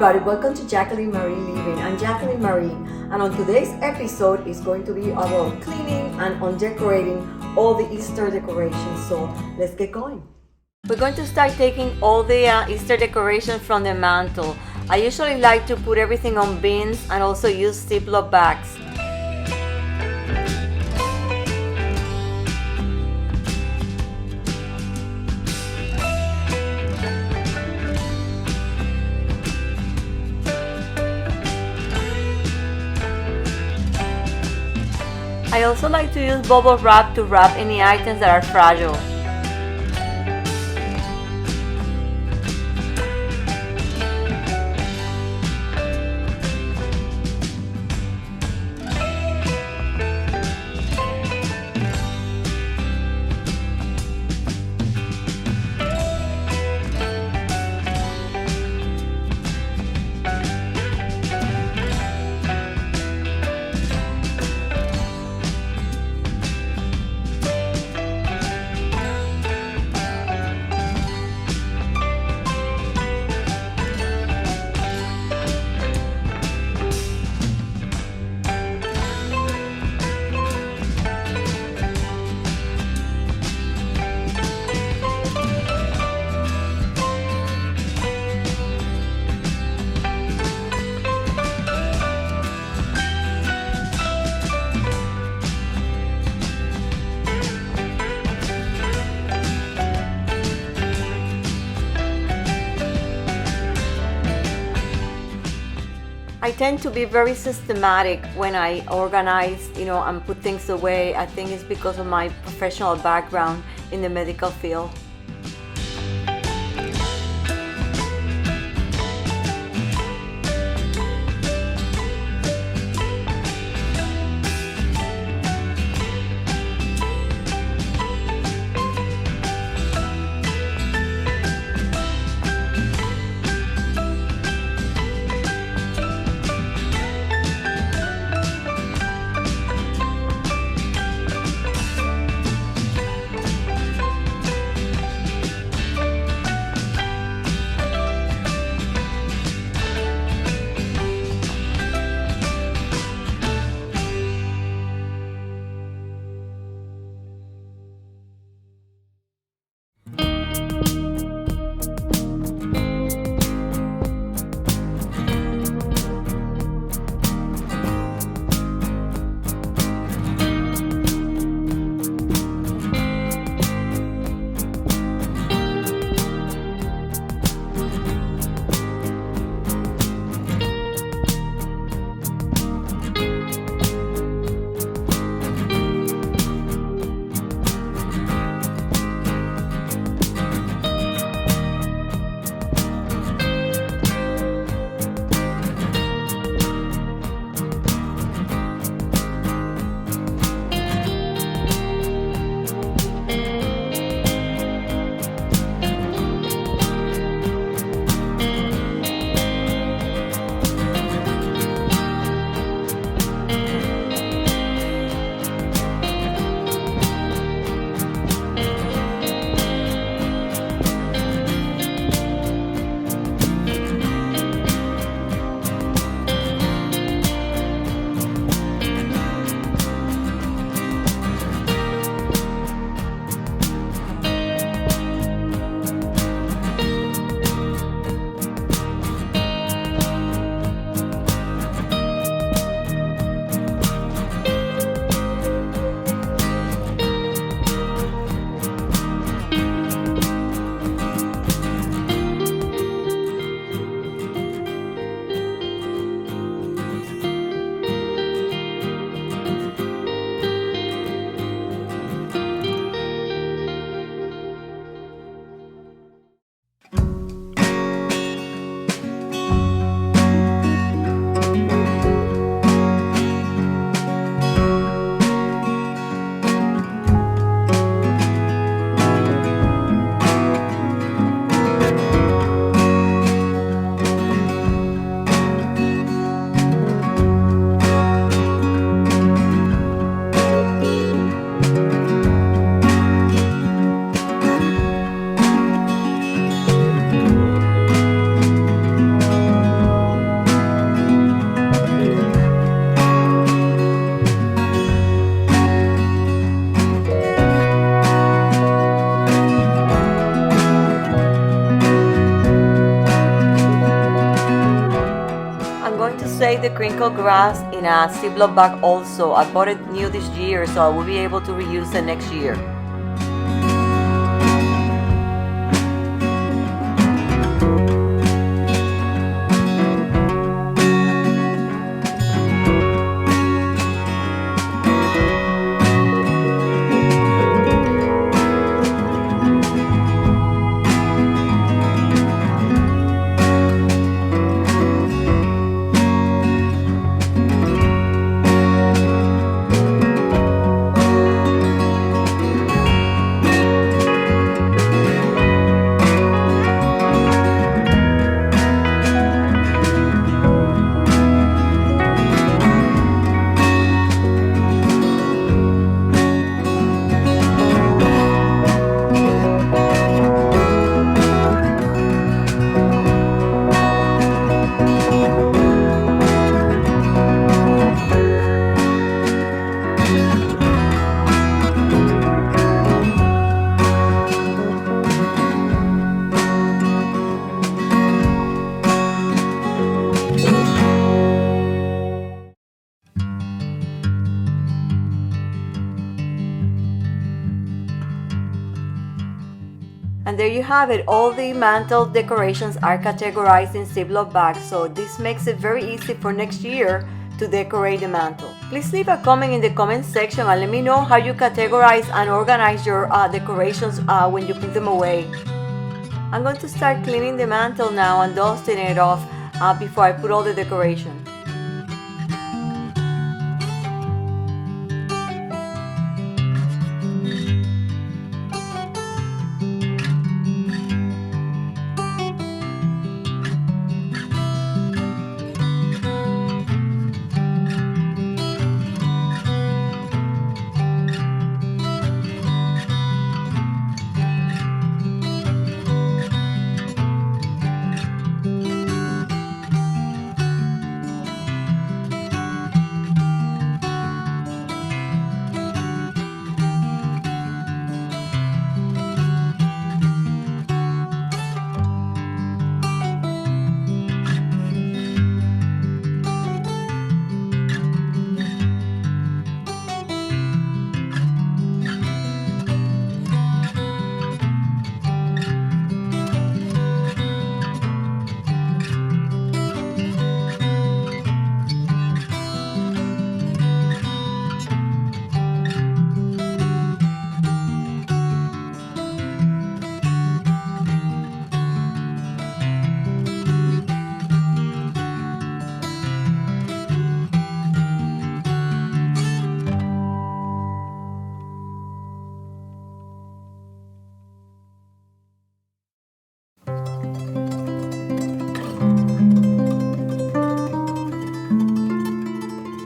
everybody, welcome to Jacqueline Marie Living. I'm Jacqueline Marie, and on today's episode is going to be about cleaning and on decorating all the Easter decorations. So let's get going. We're going to start taking all the Easter decorations from the mantle. I usually like to put everything on bins and also use Ziploc bags. I also like to use bubble wrap to wrap any items that are fragile. I tend to be very systematic when I organize, and put things away. I think it's because of my professional background in the medical field. decorate the crinkled grass in a Ziploc bag also. I bought it new this year, so I will be able to reuse it next year. And there you have it. All the mantle decorations are categorized in Ziploc bags, so this makes it very easy for next year to decorate the mantle. Please leave a comment in the comment section and let me know how you categorize and organize your decorations when you put them away. I'm going to start cleaning the mantle now and dusting it off before I put all the decoration.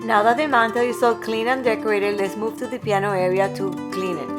Now that the mantle is all clean and decorated, let's move to the piano area to clean it.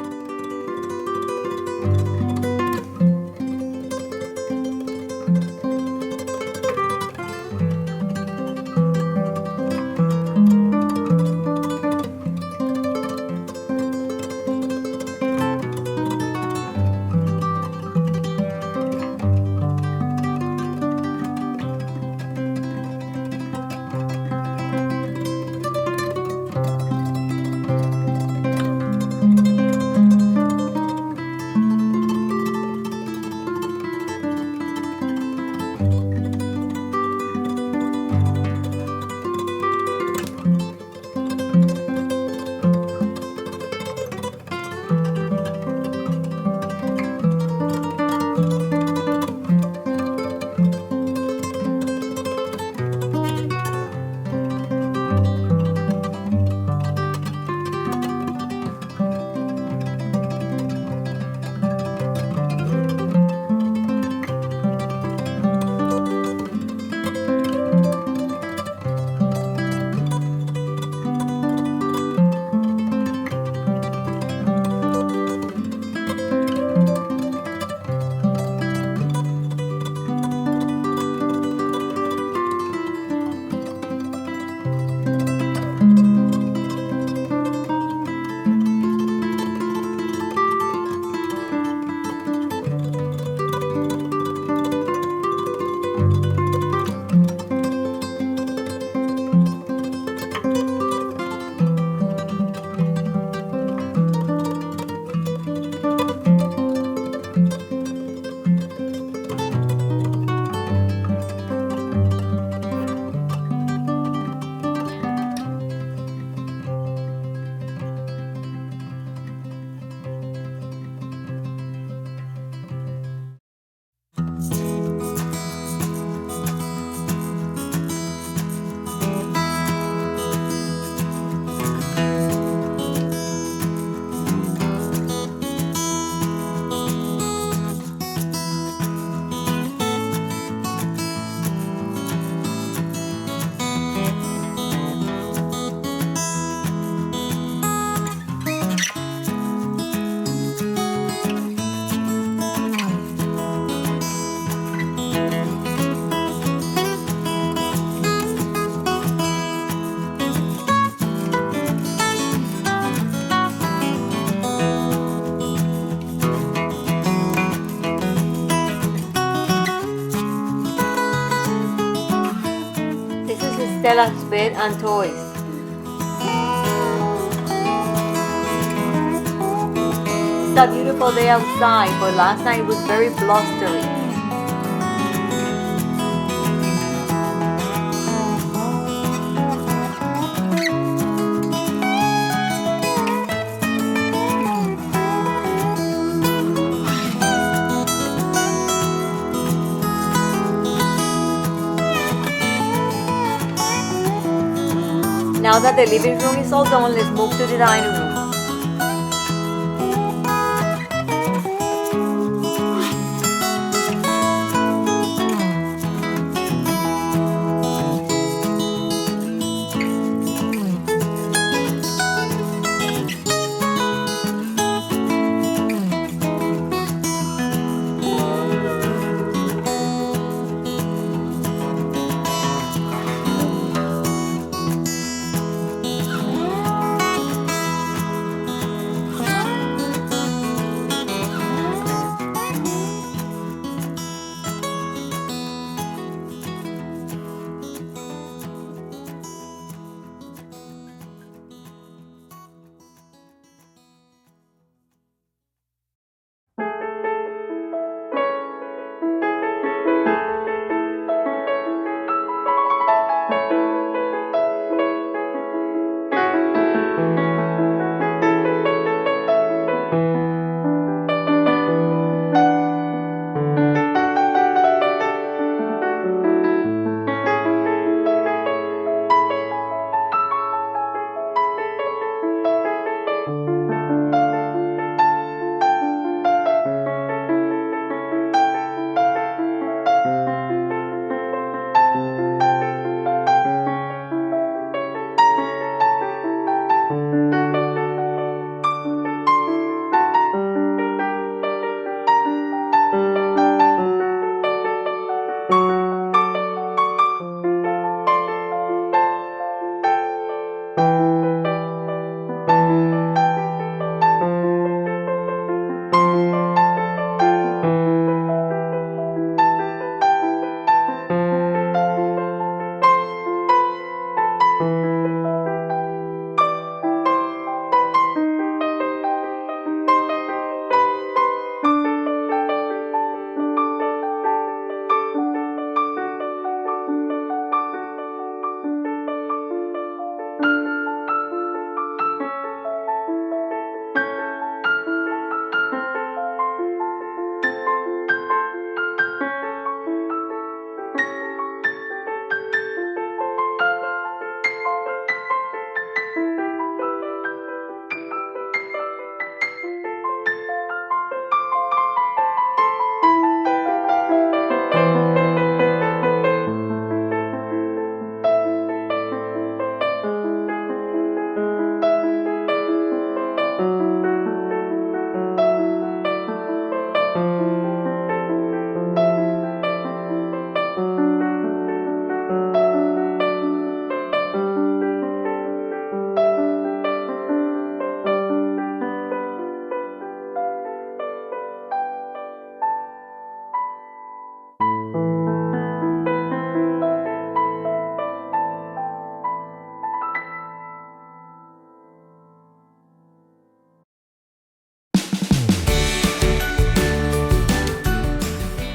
Stella's bed and toys. It's a beautiful day outside, but last night was very blustery. Now that the living room is all done, let's move to the dining room.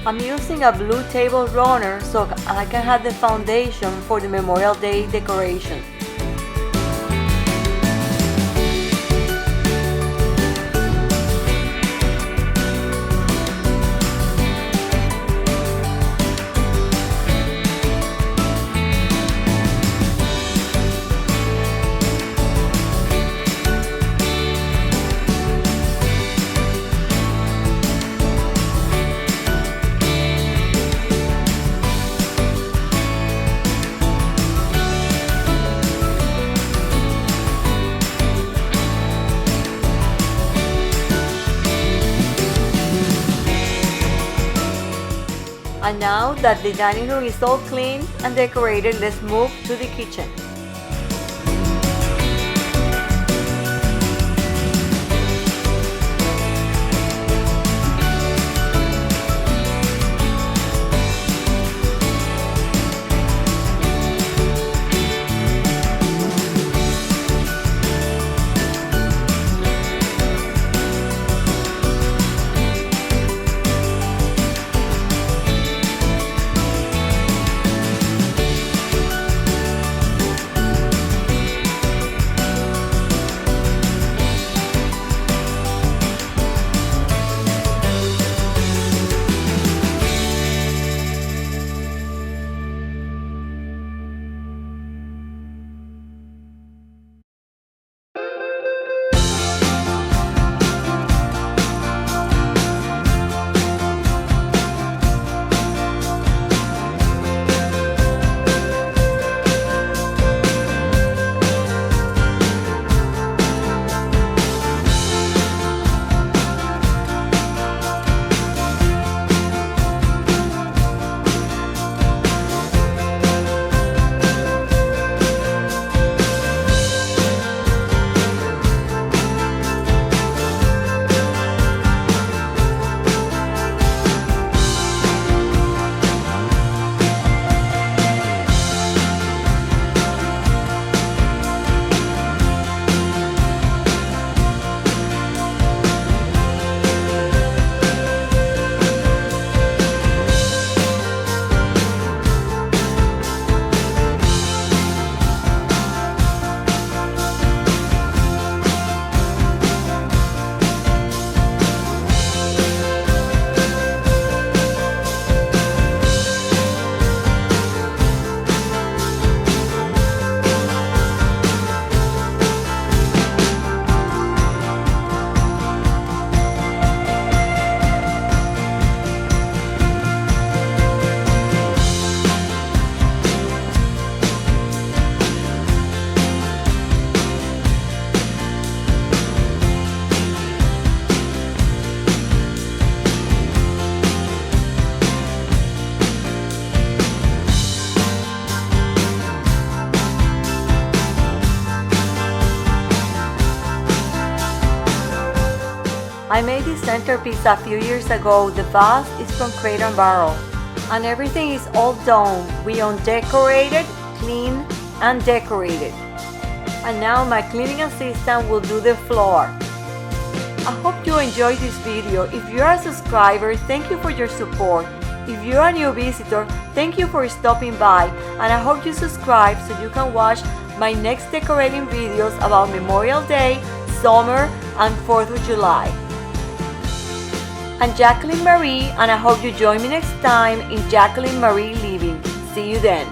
I'm using a blue table runner so I can have the foundation for the Memorial Day decoration. And now that the dining room is all clean and decorated, let's move to the kitchen. I made this centerpiece a few years ago. The vase is from Crate and Barrel, and everything is all done. We undecorated, clean, and decorated. And now my cleaning assistant will do the floor. I hope you enjoyed this video. If you are a subscriber, thank you for your support. If you're a new visitor, thank you for stopping by, and I hope you subscribe so you can watch my next decorating videos about Memorial Day, summer, and 4th of July. I'm Jacqueline Marie, and I hope you join me next time in Jacqueline Marie Living. See you then.